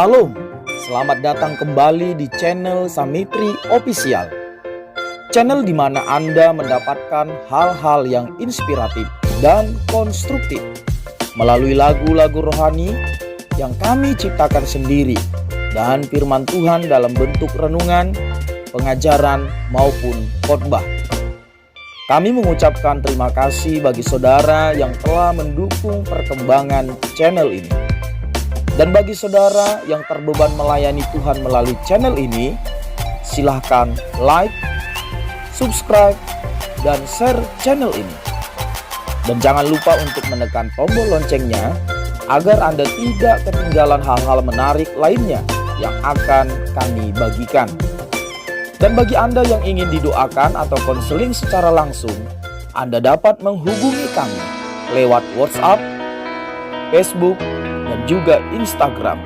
Salam, selamat datang kembali di channel Samitri Official. Channel di mana Anda mendapatkan hal-hal yang inspiratif dan konstruktif melalui lagu-lagu rohani yang kami ciptakan sendiri dan firman Tuhan dalam bentuk renungan, pengajaran maupun khotbah. Kami mengucapkan terima kasih bagi saudara yang telah mendukung perkembangan channel ini. Dan bagi saudara yang terbeban melayani Tuhan melalui channel ini, silahkan like, subscribe, dan share channel ini. Dan jangan lupa untuk menekan tombol loncengnya agar Anda tidak ketinggalan hal-hal menarik lainnya yang akan kami bagikan. Dan bagi Anda yang ingin didoakan atau konseling secara langsung, Anda dapat menghubungi kami lewat WhatsApp, Facebook, dan juga Instagram.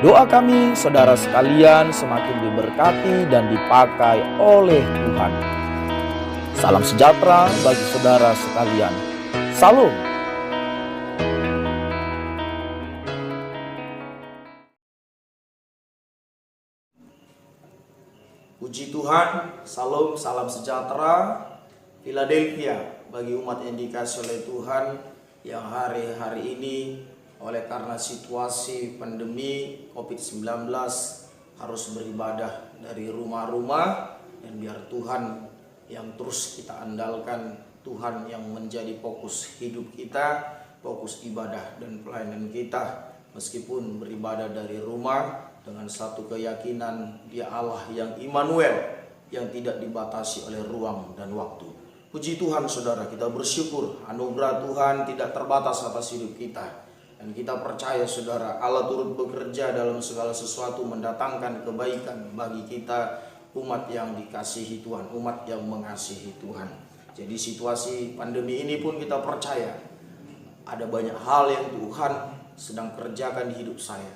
Doa kami saudara sekalian semakin diberkati dan dipakai oleh Tuhan. Salam sejahtera bagi saudara sekalian. Salam. Puji Tuhan, salam sejahtera, Philadelphia bagi umat yang dikasihi oleh Tuhan yang hari-hari ini oleh karena situasi pandemi COVID-19 harus beribadah dari rumah-rumah, dan biar Tuhan yang terus kita andalkan, Tuhan yang menjadi fokus hidup kita, fokus ibadah dan pelayanan kita, meskipun beribadah dari rumah dengan satu keyakinan Dia Allah yang Immanuel, yang tidak dibatasi oleh ruang dan waktu. Puji Tuhan saudara, kita bersyukur anugerah Tuhan tidak terbatas atas hidup kita. Dan kita percaya saudara, Allah turut bekerja dalam segala sesuatu mendatangkan kebaikan bagi kita, umat yang dikasihi Tuhan, umat yang mengasihi Tuhan. Jadi situasi pandemi ini pun kita percaya ada banyak hal yang Tuhan sedang kerjakan di hidup saya,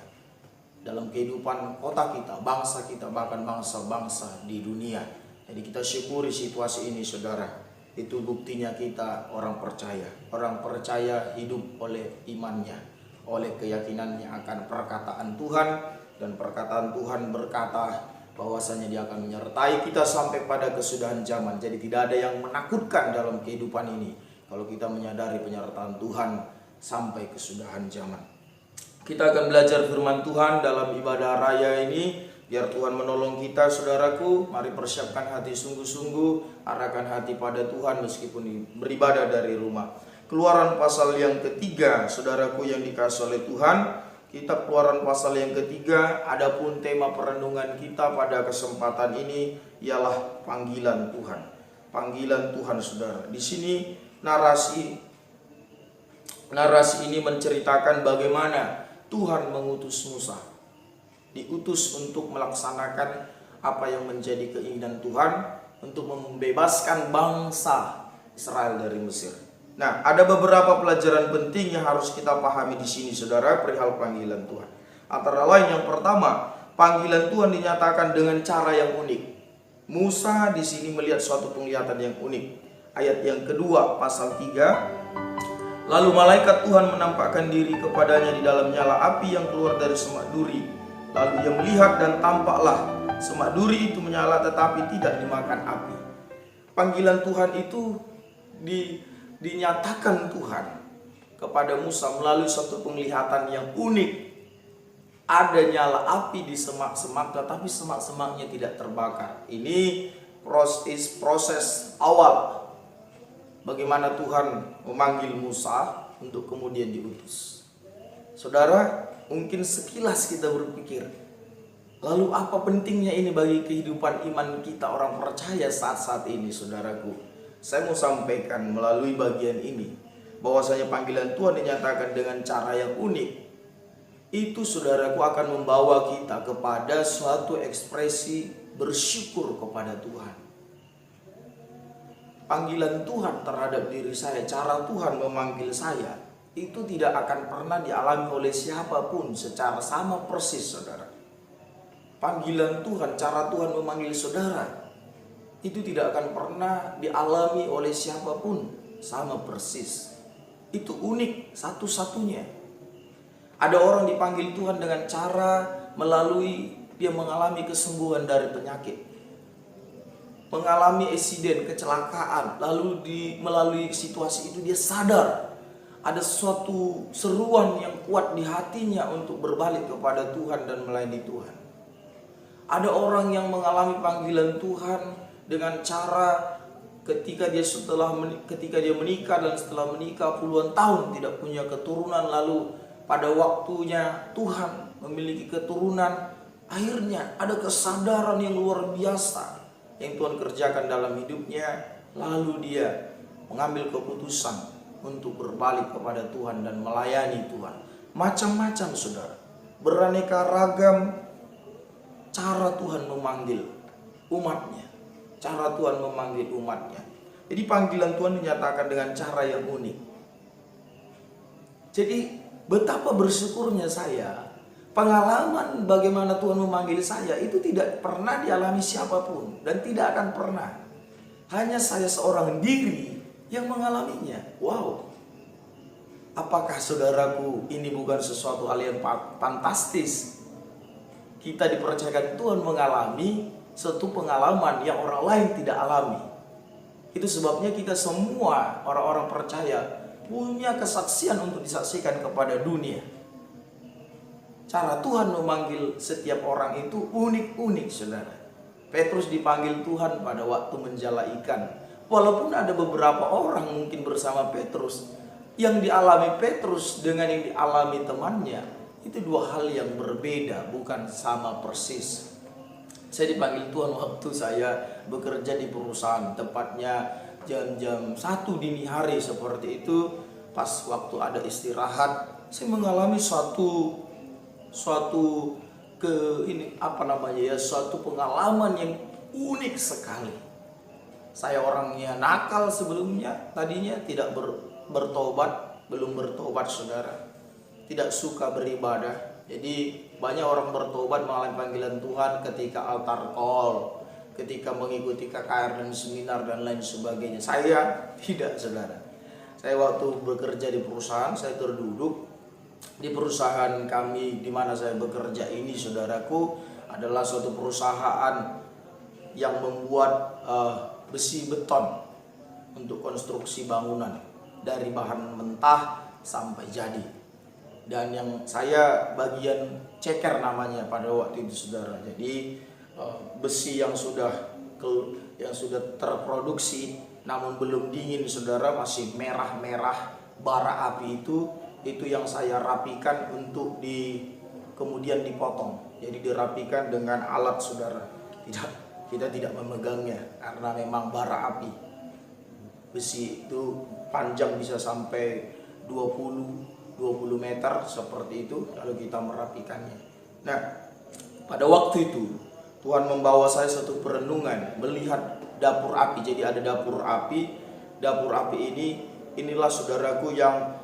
dalam kehidupan kota kita, bangsa kita, bahkan bangsa-bangsa di dunia. Jadi kita syukuri situasi ini saudara. Itu buktinya kita orang percaya. Orang percaya hidup oleh imannya, oleh keyakinannya akan perkataan Tuhan. Dan perkataan Tuhan berkata bahwasanya Dia akan menyertai kita sampai pada kesudahan zaman. Jadi tidak ada yang menakutkan dalam kehidupan ini kalau kita menyadari penyertaan Tuhan sampai kesudahan zaman. Kita akan belajar firman Tuhan dalam ibadah raya ini. Biar Tuhan menolong kita saudaraku. Mari persiapkan hati sungguh-sungguh, arahkan hati pada Tuhan meskipun beribadah dari rumah. Keluaran pasal yang ketiga saudaraku yang dikasihi oleh Tuhan. Kitab Keluaran pasal yang ketiga. Adapun tema perenungan kita pada kesempatan ini ialah panggilan Tuhan. Panggilan Tuhan saudara. Di sini narasi ini menceritakan bagaimana Tuhan mengutus Musa, diutus untuk melaksanakan apa yang menjadi keinginan Tuhan, untuk membebaskan bangsa Israel dari Mesir. Nah, ada beberapa pelajaran penting yang harus kita pahami di sini saudara perihal panggilan Tuhan. Antara lain yang pertama, panggilan Tuhan dinyatakan dengan cara yang unik. Musa di sini melihat suatu penglihatan yang unik. Ayat yang kedua pasal 3. Lalu malaikat Tuhan menampakkan diri kepadanya di dalam nyala api yang keluar dari semak duri. Lalu ia melihat dan tampaklah semak duri itu menyala tetapi tidak dimakan api. Panggilan Tuhan itu dinyatakan Tuhan kepada Musa melalui suatu penglihatan yang unik. Ada nyala api di semak-semak tetapi semak-semaknya tidak terbakar. Ini proses awal bagaimana Tuhan memanggil Musa untuk kemudian diutus. Saudara, mungkin sekilas kita berpikir, lalu apa pentingnya ini bagi kehidupan iman kita orang percaya saat-saat ini saudaraku? Saya mau sampaikan melalui bagian ini bahwasanya panggilan Tuhan dinyatakan dengan cara yang unik. Itu saudaraku akan membawa kita kepada suatu ekspresi bersyukur kepada Tuhan. Panggilan Tuhan terhadap diri saya, cara Tuhan memanggil saya, itu tidak akan pernah dialami oleh siapapun secara sama persis saudara. Panggilan Tuhan, cara Tuhan memanggil saudara, itu tidak akan pernah dialami oleh siapapun sama persis. Itu unik satu-satunya. Ada orang dipanggil Tuhan dengan cara melalui dia mengalami kesembuhan dari penyakit, mengalami insiden kecelakaan, lalu melalui situasi itu dia sadar ada suatu seruan yang kuat di hatinya untuk berbalik kepada Tuhan dan melayani Tuhan. Ada orang yang mengalami panggilan Tuhan dengan cara ketika dia menikah dan setelah menikah puluhan tahun tidak punya keturunan, lalu pada waktunya Tuhan memiliki keturunan, akhirnya ada kesadaran yang luar biasa yang Tuhan kerjakan dalam hidupnya, lalu dia mengambil keputusan untuk berbalik kepada Tuhan dan melayani Tuhan. Macam-macam saudara, beraneka ragam cara Tuhan memanggil umatnya. Cara Tuhan memanggil umatnya. Jadi panggilan Tuhan dinyatakan dengan cara yang unik. Jadi betapa bersyukurnya saya, pengalaman bagaimana Tuhan memanggil saya itu tidak pernah dialami siapapun dan tidak akan pernah. Hanya saya seorang diri yang mengalaminya. Wow. Apakah saudaraku ini bukan sesuatu hal yang fantastis? Kita dipercayakan Tuhan mengalami suatu pengalaman yang orang lain tidak alami. Itu sebabnya kita semua orang-orang percaya punya kesaksian untuk disaksikan kepada dunia. Cara Tuhan memanggil setiap orang itu unik-unik saudara. Petrus dipanggil Tuhan pada waktu menjala ikan. Walaupun ada beberapa orang mungkin bersama Petrus, yang dialami Petrus dengan yang dialami temannya itu dua hal yang berbeda, bukan sama persis. Saya dipanggil Tuhan waktu saya bekerja di perusahaan, tepatnya jam-jam 1 dini hari seperti itu. Pas waktu ada istirahat, saya mengalami suatu pengalaman yang unik sekali. Saya orangnya nakal sebelumnya, tadinya tidak bertobat, belum bertobat saudara. Tidak suka beribadah. Jadi banyak orang bertobat mengalami panggilan Tuhan ketika altar call, ketika mengikuti KKR dan seminar dan lain sebagainya. Saya tidak saudara. Saya waktu bekerja di perusahaan, saya terduduk di perusahaan kami di mana saya bekerja ini saudaraku adalah suatu perusahaan yang membuat besi beton untuk konstruksi bangunan dari bahan mentah sampai jadi. Dan yang saya bagian ceker namanya pada waktu itu saudara. Jadi besi yang sudah terproduksi namun belum dingin saudara, masih merah-merah bara api itu yang saya rapikan untuk kemudian dipotong. Jadi dirapikan dengan alat saudara. Kita tidak memegangnya karena memang bara api. Besi itu panjang bisa sampai 20 meter seperti itu kalau kita merapikannya. Nah, pada waktu itu Tuhan membawa saya satu perenungan melihat dapur api. Jadi ada dapur api. Dapur api inilah saudaraku yang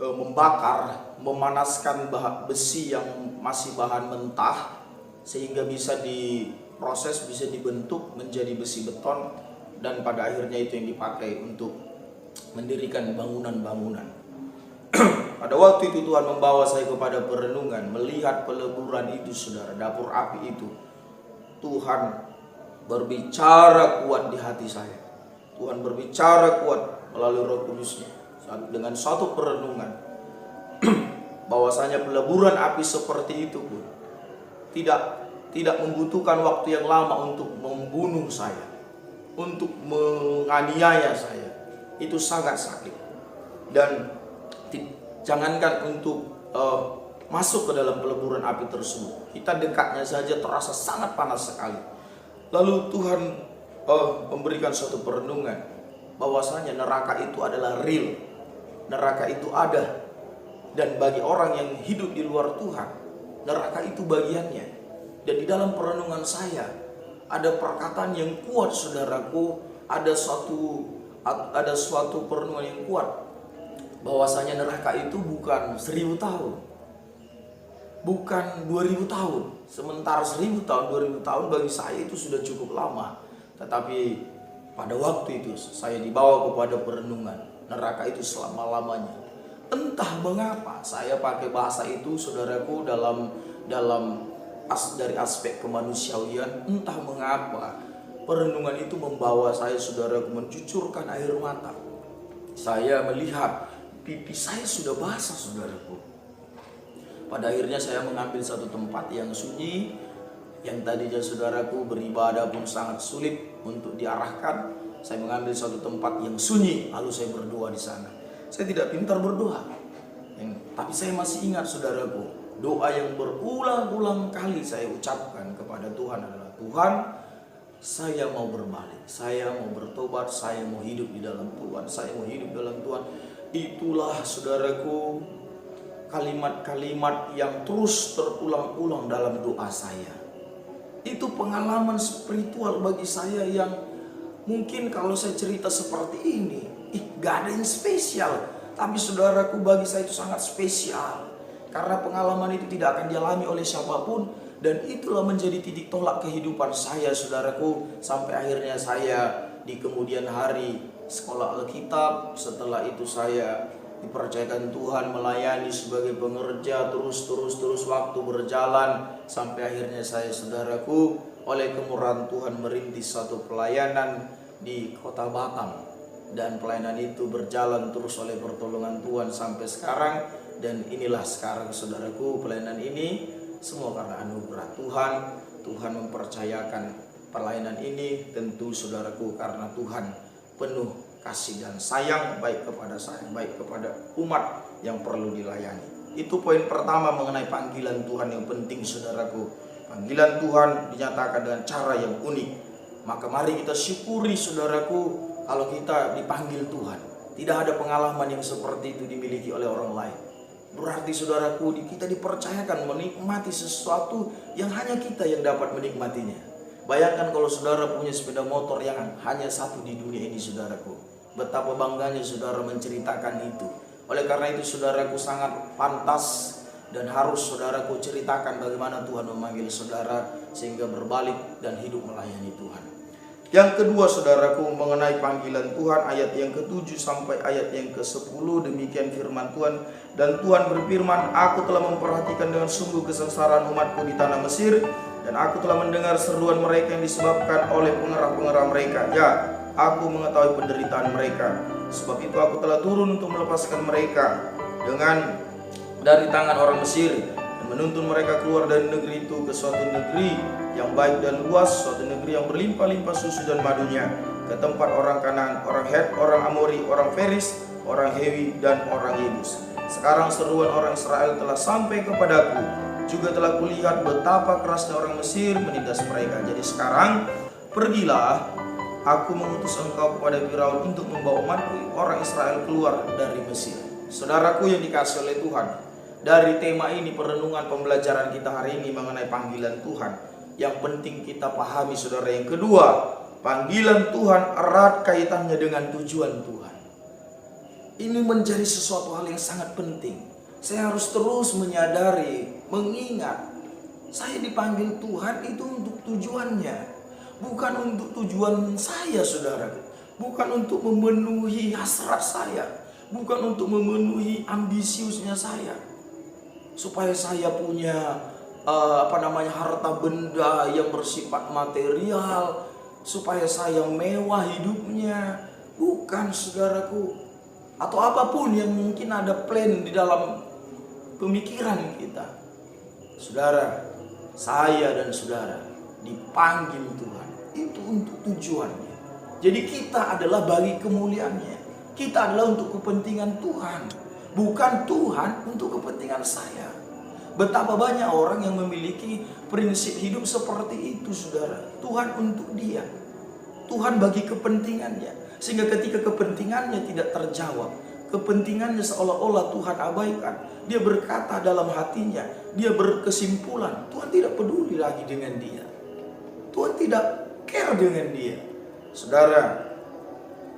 membakar, memanaskan besi yang masih bahan mentah sehingga bisa diproses, bisa dibentuk menjadi besi beton, dan pada akhirnya itu yang dipakai untuk mendirikan bangunan-bangunan. Pada waktu itu Tuhan membawa saya kepada perenungan melihat peleburan itu saudara, dapur api itu. Tuhan berbicara kuat di hati saya. Tuhan berbicara kuat melalui Roh Kudus-Nya dengan suatu perenungan bahwasanya peleburan api seperti itu pun tidak membutuhkan waktu yang lama untuk membunuh saya, untuk menganiaya saya. Itu sangat sakit. Dan jangankan untuk masuk ke dalam peleburan api tersebut, kita dekatnya saja terasa sangat panas sekali. Lalu Tuhan memberikan suatu perenungan bahwasanya neraka itu adalah real. Neraka itu ada. Dan bagi orang yang hidup di luar Tuhan, neraka itu bagiannya. Dan di dalam perenungan saya ada perkataan yang kuat saudaraku, ada suatu perenungan yang kuat bahwasanya neraka itu bukan 1000 tahun, bukan 2000 tahun. Sementara 1000 tahun, 2000 tahun bagi saya itu sudah cukup lama. Tetapi pada waktu itu saya dibawa kepada perenungan neraka itu selama-lamanya. Entah mengapa saya pakai bahasa itu saudaraku dari aspek kemanusiaan. Entah mengapa perenungan itu membawa saya saudaraku mencucurkan air mata. Saya melihat pipi saya sudah basah saudaraku. Pada akhirnya saya mengambil satu tempat yang sunyi, yang tadinya saudaraku beribadah pun sangat sulit untuk diarahkan. Saya mengambil satu tempat yang sunyi, lalu saya berdoa di sana. Saya tidak pintar berdoa, tapi saya masih ingat saudaraku, doa yang berulang-ulang kali saya ucapkan kepada Tuhan adalah, Tuhan, saya mau berbalik, saya mau bertobat, saya mau hidup di dalam Tuhan, saya mau hidup dalam Tuhan. Itulah saudaraku kalimat-kalimat yang terus terulang-ulang dalam doa saya. Itu pengalaman spiritual bagi saya yang mungkin kalau saya cerita seperti ini, gak ada yang spesial. Tapi saudaraku, bagi saya itu sangat spesial. Karena pengalaman itu tidak akan dialami oleh siapapun. Dan itulah menjadi titik tolak kehidupan saya saudaraku. Sampai akhirnya saya di kemudian hari sekolah Alkitab. Setelah itu saya dipercayakan Tuhan melayani sebagai pengerja. Terus waktu berjalan. Sampai akhirnya saya saudaraku oleh kemurahan Tuhan merintis satu pelayanan di kota Batam. Dan pelayanan itu berjalan terus oleh pertolongan Tuhan sampai sekarang. Dan inilah sekarang saudaraku, pelayanan ini semua karena anugerah Tuhan. Tuhan mempercayakan pelayanan ini tentu saudaraku karena Tuhan penuh kasih dan sayang baik kepada saya, baik kepada umat yang perlu dilayani. Itu poin pertama mengenai panggilan Tuhan yang penting saudaraku. Panggilan Tuhan dinyatakan dengan cara yang unik. Maka mari kita syukuri saudaraku, kalau kita dipanggil Tuhan. Tidak ada pengalaman yang seperti itu dimiliki oleh orang lain. Berarti saudaraku, kita dipercayakan menikmati sesuatu yang hanya kita yang dapat menikmatinya. Bayangkan kalau saudara punya sepeda motor yang hanya satu di dunia ini saudaraku. Betapa bangganya saudara menceritakan itu. Oleh karena itu saudaraku sangat pantas dan harus saudaraku ceritakan bagaimana Tuhan memanggil saudara sehingga berbalik dan hidup melayani Tuhan. Yang kedua saudaraku mengenai panggilan Tuhan, ayat yang ke-7 sampai ayat yang ke-10, demikian firman Tuhan. Dan Tuhan berfirman, aku telah memperhatikan dengan sungguh kesengsaraan umatku di tanah Mesir, dan aku telah mendengar seruan mereka yang disebabkan oleh pengerah-pengerah mereka. Ya, aku mengetahui penderitaan mereka. Sebab itu aku telah turun untuk melepaskan mereka dari tangan orang Mesir, dan menuntun mereka keluar dari negeri itu ke suatu negeri yang baik dan luas, suatu negeri yang berlimpah-limpah susu dan madunya, ke tempat orang Kanaan, orang Het, orang Amori, orang Feris, orang Hewi, dan orang Yebus. Sekarang seruan orang Israel telah sampai kepadaku, juga telah kulihat betapa kerasnya orang Mesir menindas mereka. Jadi sekarang pergilah, aku mengutus engkau kepada Firaun untuk membawa umatku orang Israel keluar dari Mesir. Saudaraku yang dikasihi oleh Tuhan, dari tema ini perenungan pembelajaran kita hari ini mengenai panggilan Tuhan. Yang penting kita pahami saudara, yang kedua, panggilan Tuhan erat kaitannya dengan tujuan Tuhan. Ini menjadi sesuatu hal yang sangat penting. Saya harus terus menyadari, mengingat, saya dipanggil Tuhan itu untuk tujuannya. Bukan untuk tujuan saya saudara. Bukan untuk memenuhi hasrat saya. Bukan untuk memenuhi ambisiusnya saya. Supaya saya punya harta benda yang bersifat material, supaya saya mewah hidupnya. Bukan saudaraku. Atau apapun yang mungkin ada plan di dalam pemikiran kita. Saudara, saya dan saudara dipanggil Tuhan itu untuk tujuannya. Jadi kita adalah bagi kemuliaannya. Kita adalah untuk kepentingan Tuhan, bukan Tuhan untuk kepentingan saya. Betapa banyak orang yang memiliki prinsip hidup seperti itu saudara. Tuhan untuk dia, Tuhan bagi kepentingannya. Sehingga ketika kepentingannya tidak terjawab, kepentingannya seolah-olah Tuhan abaikan, dia berkata dalam hatinya, dia berkesimpulan, Tuhan tidak peduli lagi dengan dia, Tuhan tidak care dengan dia. Saudara,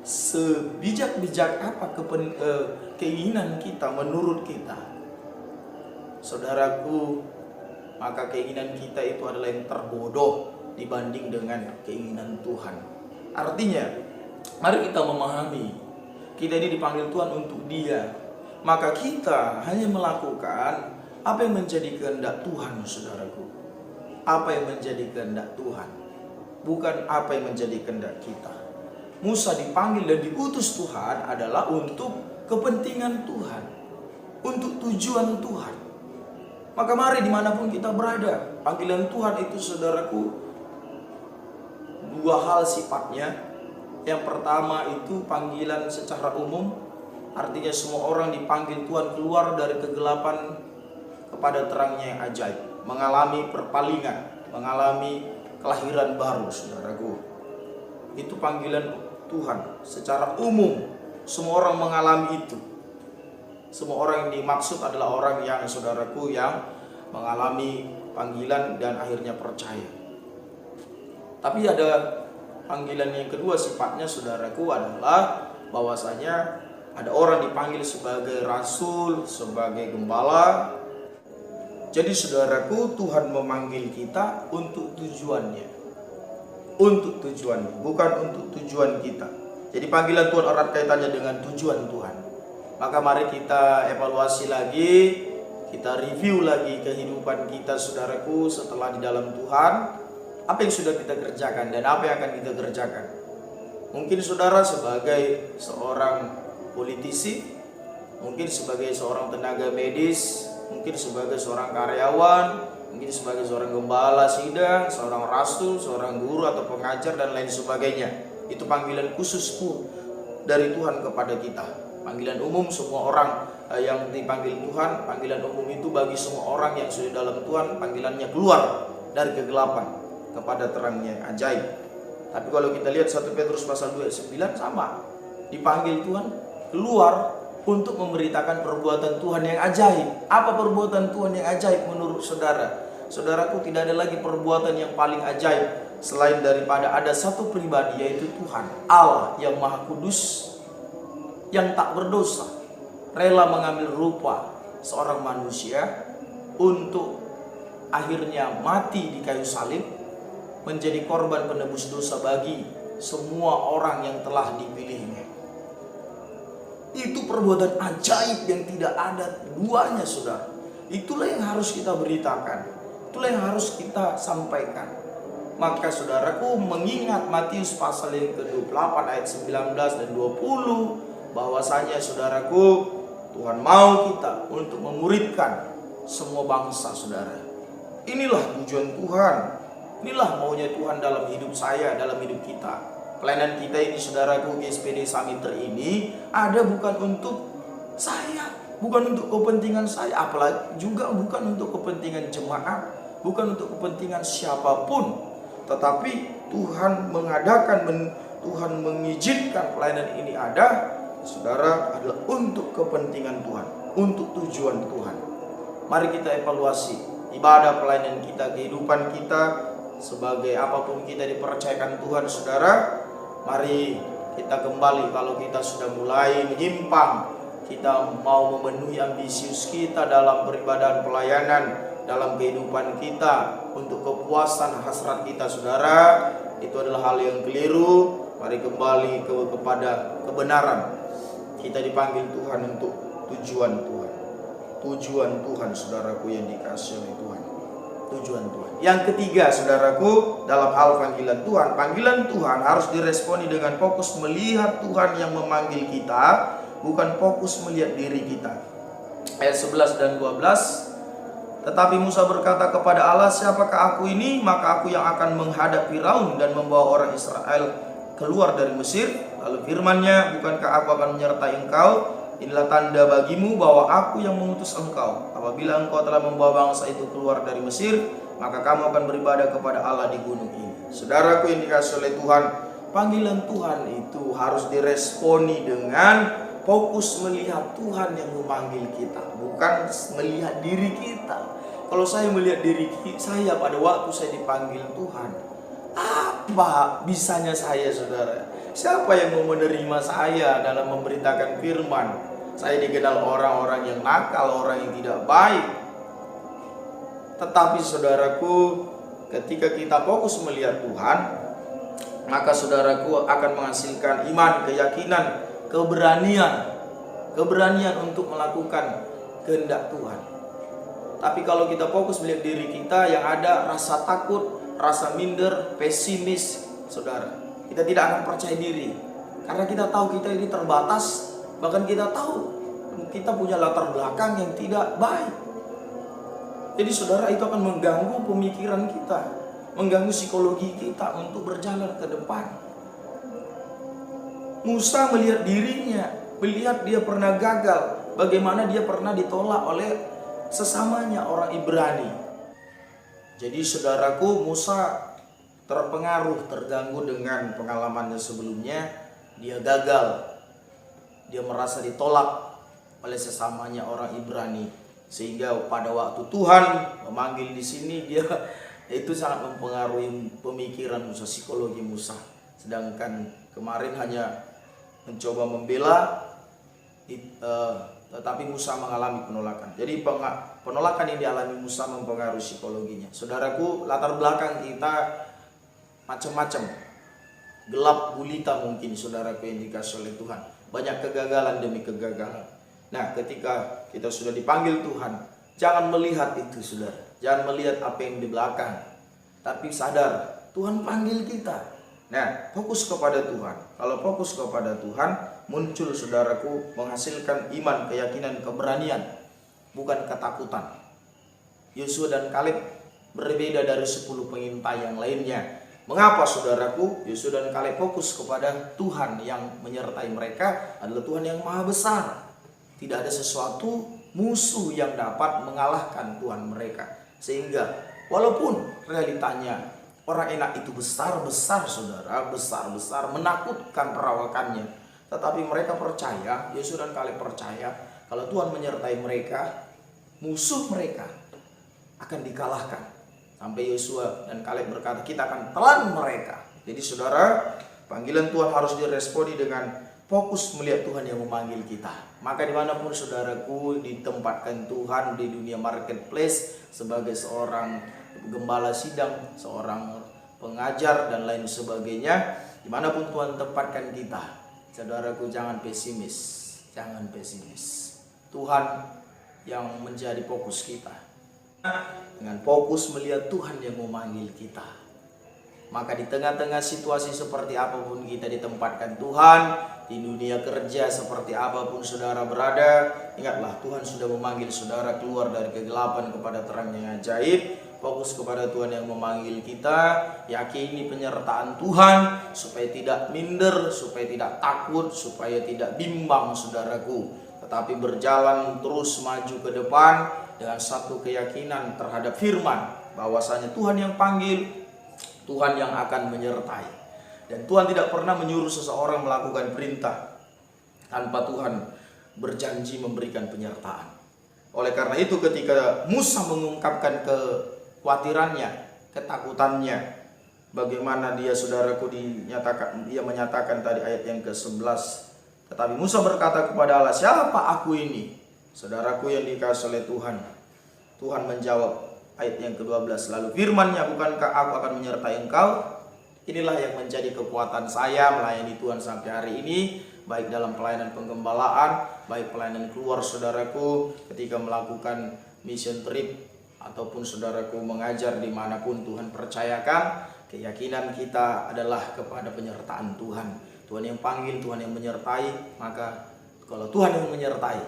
sebijak-bijak apa keinginan kita menurut kita, saudaraku, maka keinginan kita itu adalah yang terbodoh dibanding dengan keinginan Tuhan. Artinya, mari kita memahami, kita ini dipanggil Tuhan untuk dia, maka kita hanya melakukan apa yang menjadi kehendak Tuhan, saudaraku. Apa yang menjadi kehendak Tuhan, bukan apa yang menjadi kehendak kita. Musa dipanggil dan diutus Tuhan adalah untuk kepentingan Tuhan, untuk tujuan Tuhan. Maka mari dimanapun kita berada, panggilan Tuhan itu, saudaraku, dua hal sifatnya. Yang pertama itu panggilan secara umum, artinya semua orang dipanggil Tuhan keluar dari kegelapan kepada terangnya yang ajaib, mengalami perpalingan, mengalami kelahiran baru, saudaraku. Itu panggilan Tuhan secara umum, semua orang mengalami itu. Semua orang yang dimaksud adalah orang yang, saudaraku, yang mengalami panggilan dan akhirnya percaya. Tapi ada panggilan yang kedua, sifatnya, saudaraku, adalah bahwasanya ada orang dipanggil sebagai rasul, sebagai gembala. Jadi, saudaraku, Tuhan memanggil kita untuk tujuannya. Untuk tujuannya, bukan untuk tujuan kita. Jadi panggilan Tuhan erat kaitannya dengan tujuan Tuhan. Maka mari kita evaluasi lagi, kita review lagi kehidupan kita, saudaraku, setelah di dalam Tuhan. Apa yang sudah kita kerjakan dan apa yang akan kita kerjakan. Mungkin saudara sebagai seorang politisi, mungkin sebagai seorang tenaga medis, mungkin sebagai seorang karyawan, mungkin sebagai seorang gembala sidang, seorang rasul, seorang guru atau pengajar dan lain sebagainya. Itu panggilan khusus pun dari Tuhan kepada kita. Panggilan umum semua orang yang dipanggil Tuhan, panggilan umum itu bagi semua orang yang sudah dalam Tuhan, panggilannya keluar dari kegelapan kepada terangnya yang ajaib. Tapi kalau kita lihat 1 Petrus pasal 2 ayat 9 sama. Dipanggil Tuhan keluar untuk memberitakan perbuatan Tuhan yang ajaib. Apa perbuatan Tuhan yang ajaib menurut saudara? Saudaraku, tidak ada lagi perbuatan yang paling ajaib selain daripada ada satu pribadi, yaitu Tuhan Allah yang Maha Kudus, yang tak berdosa, rela mengambil rupa seorang manusia untuk akhirnya mati di kayu salib, menjadi korban penebus dosa bagi semua orang yang telah dipilihnya. Itu perbuatan ajaib yang tidak ada duanya, saudara. Itulah yang harus kita beritakan, itulah yang harus kita sampaikan. Maka saudaraku, mengingat Matius pasal yang ke-28 ayat 19 dan 20, bahwasanya, saudaraku, Tuhan mau kita untuk memuridkan semua bangsa, saudara. Inilah tujuan Tuhan, inilah maunya Tuhan dalam hidup saya, dalam hidup kita. Pelayanan kita ini, saudaraku, GSPD Samiter ini ada bukan untuk saya, bukan untuk kepentingan saya, apalagi juga bukan untuk kepentingan jemaat, bukan untuk kepentingan siapapun. Tetapi Tuhan mengadakan, Tuhan mengizinkan pelayanan ini ada, saudara, adalah untuk kepentingan Tuhan, untuk tujuan Tuhan. Mari kita evaluasi ibadah pelayanan kita, kehidupan kita, sebagai apapun kita dipercayakan Tuhan, saudara. Mari kita kembali, kalau kita sudah mulai menyimpang, kita mau memenuhi ambisius kita dalam beribadah pelayanan, dalam kehidupan kita, untuk kepuasan hasrat kita, saudara, itu adalah hal yang keliru. Mari kembali kepada kebenaran. Kita dipanggil Tuhan untuk tujuan Tuhan. Tujuan Tuhan, saudaraku yang dikasihi oleh Tuhan. Tujuan Tuhan. Yang ketiga, saudaraku, dalam hal panggilan Tuhan harus diresponi dengan fokus melihat Tuhan yang memanggil kita, bukan fokus melihat diri kita. Ayat 11 dan 12. Tetapi Musa berkata kepada Allah, siapakah aku ini? Maka aku yang akan menghadap Firaun dan membawa orang Israel keluar dari Mesir. Lalu firman-Nya, bukankah aku akan menyertai engkau? Inilah tanda bagimu bahwa aku yang mengutus engkau. Apabila engkau telah membawa bangsa itu keluar dari Mesir, maka kamu akan beribadah kepada Allah di gunung ini. Saudaraku yang dikasihi oleh Tuhan, panggilan Tuhan itu harus diresponi dengan fokus melihat Tuhan yang memanggil kita, bukan melihat diri kita. Kalau saya melihat diri saya pada waktu saya dipanggil Tuhan, apa bisanya saya, saudara? Siapa yang mau menerima saya dalam memberitakan firman? Saya dikenal orang-orang yang nakal, orang yang tidak baik. Tetapi saudaraku, ketika kita fokus melihat Tuhan, maka saudaraku akan menghasilkan iman, keyakinan, keberanian keberanian untuk melakukan kehendak Tuhan. Tapi kalau kita fokus melihat diri kita, yang ada rasa takut, rasa minder, pesimis, saudara, kita tidak akan percaya diri. Karena kita tahu kita ini terbatas, bahkan kita tahu kita punya latar belakang yang tidak baik. Jadi saudara, itu akan mengganggu pemikiran kita, mengganggu psikologi kita untuk berjalan ke depan. Musa melihat dirinya, melihat dia pernah gagal, bagaimana dia pernah ditolak oleh sesamanya orang Ibrani. Jadi saudaraku, Musa terpengaruh, terganggu dengan pengalamannya sebelumnya. Dia gagal, dia merasa ditolak oleh sesamanya orang Ibrani, sehingga pada waktu Tuhan memanggil di sini, dia itu sangat mempengaruhi pemikiran Musa, psikologi Musa. Sedangkan kemarin hanya mencoba membela, tetapi Musa mengalami penolakan. Jadi penolakan yang dialami Musa mempengaruhi psikologinya. Saudaraku, latar belakang kita macam-macam, gelap gulita mungkin, saudaraku yang dikasih oleh Tuhan. Banyak kegagalan demi kegagalan. Nah, ketika kita sudah dipanggil Tuhan, jangan melihat itu, saudara. Jangan melihat apa yang di belakang, tapi sadar Tuhan panggil kita. Nah, fokus kepada Tuhan. Kalau fokus kepada Tuhan, muncul, saudaraku, menghasilkan iman, keyakinan, keberanian, bukan ketakutan. Yosua dan Kaleb berbeda dari 10 pengintai yang lainnya. Mengapa, saudaraku? Yosua dan Kaleb fokus kepada Tuhan yang menyertai mereka adalah Tuhan yang maha besar. Tidak ada sesuatu musuh yang dapat mengalahkan Tuhan mereka. Sehingga walaupun realitanya orang enak itu besar-besar, saudara, besar-besar, menakutkan perawakannya, tetapi mereka percaya, Yosua dan Kaleb percaya, kalau Tuhan menyertai mereka, musuh mereka akan dikalahkan. Sampai Yosua dan Kaleb berkata, kita akan telan mereka. Jadi saudara, panggilan Tuhan harus diresponi dengan fokus melihat Tuhan yang memanggil kita. Maka dimanapun saudaraku ditempatkan Tuhan di dunia marketplace, sebagai seorang gembala sidang, seorang pengajar dan lain sebagainya, dimanapun Tuhan tempatkan kita, saudaraku, jangan pesimis, jangan pesimis. Tuhan yang menjadi fokus kita. Dengan fokus melihat Tuhan yang memanggil kita, maka di tengah-tengah situasi seperti apapun kita ditempatkan Tuhan, di dunia kerja seperti apapun saudara berada, ingatlah Tuhan sudah memanggil saudara keluar dari kegelapan kepada terang yang ajaib. Fokus kepada Tuhan yang memanggil kita, yakini penyertaan Tuhan, supaya tidak minder, supaya tidak takut, supaya tidak bimbang, saudaraku, tetapi berjalan terus maju ke depan dengan satu keyakinan terhadap firman, bahwasanya Tuhan yang panggil, Tuhan yang akan menyertai. Dan Tuhan tidak pernah menyuruh seseorang melakukan perintah tanpa Tuhan berjanji memberikan penyertaan. Oleh karena itu, ketika Musa mengungkapkan kekhawatirannya, ketakutannya, bagaimana dia, saudaraku, dia menyatakan tadi ayat yang ke-11, tetapi Musa berkata kepada Allah, siapa aku ini? Saudaraku yang dikasihi oleh Tuhan, Tuhan menjawab ayat yang ke-12, lalu firman-Nya, bukankah aku akan menyertai engkau? Inilah yang menjadi kekuatan saya melayani Tuhan sampai hari ini, baik dalam pelayanan penggembalaan, baik pelayanan keluar, saudaraku, ketika melakukan mission trip, ataupun saudaraku mengajar dimanapun Tuhan percayakan. Keyakinan kita adalah kepada penyertaan Tuhan. Tuhan yang panggil, Tuhan yang menyertai. Maka kalau Tuhan yang menyertai,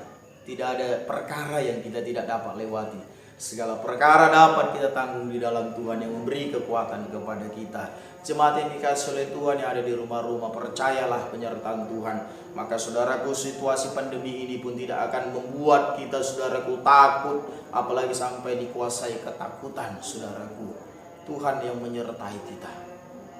tidak ada perkara yang kita tidak dapat lewati. Segala perkara dapat kita tanggung di dalam Tuhan yang memberi kekuatan kepada kita. Jemaat yang dikasihi oleh Tuhan yang ada di rumah-rumah, percayalah penyertaan Tuhan. Maka saudaraku, situasi pandemi ini pun tidak akan membuat kita, saudaraku, takut, apalagi sampai dikuasai ketakutan, saudaraku. Tuhan yang menyertai kita.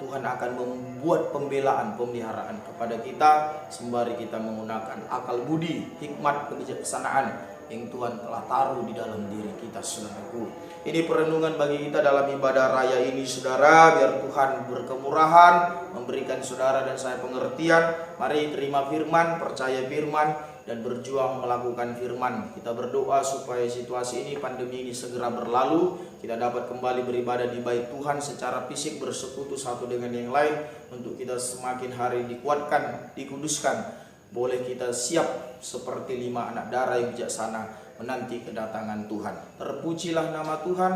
Tuhan akan membuat pembelaan, pemeliharaan kepada kita, sembari kita menggunakan akal budi, hikmat, kebijaksanaan yang Tuhan telah taruh di dalam diri kita, saudaraku. Ini perenungan bagi kita dalam ibadah raya ini, saudara. Biar Tuhan berkemurahan, memberikan saudara dan saya pengertian. Mari terima firman, percaya firman, dan berjuang melakukan firman. Kita berdoa supaya situasi ini, pandemi ini segera berlalu. Kita dapat kembali beribadah di bait Tuhan secara fisik, bersekutu satu dengan yang lain, untuk kita semakin hari dikuatkan, dikuduskan boleh kita siap seperti 5 anak darah yang bijaksana menanti kedatangan Tuhan. Terpujilah nama Tuhan.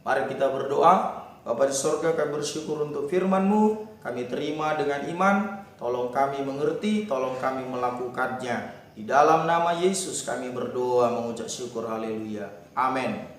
Mari kita berdoa. Bapa di sorga, kami bersyukur untuk firman-Mu. Kami terima dengan iman. Tolong kami mengerti, tolong kami melakukannya. Di dalam nama Yesus kami berdoa mengucap syukur, haleluya. Amin.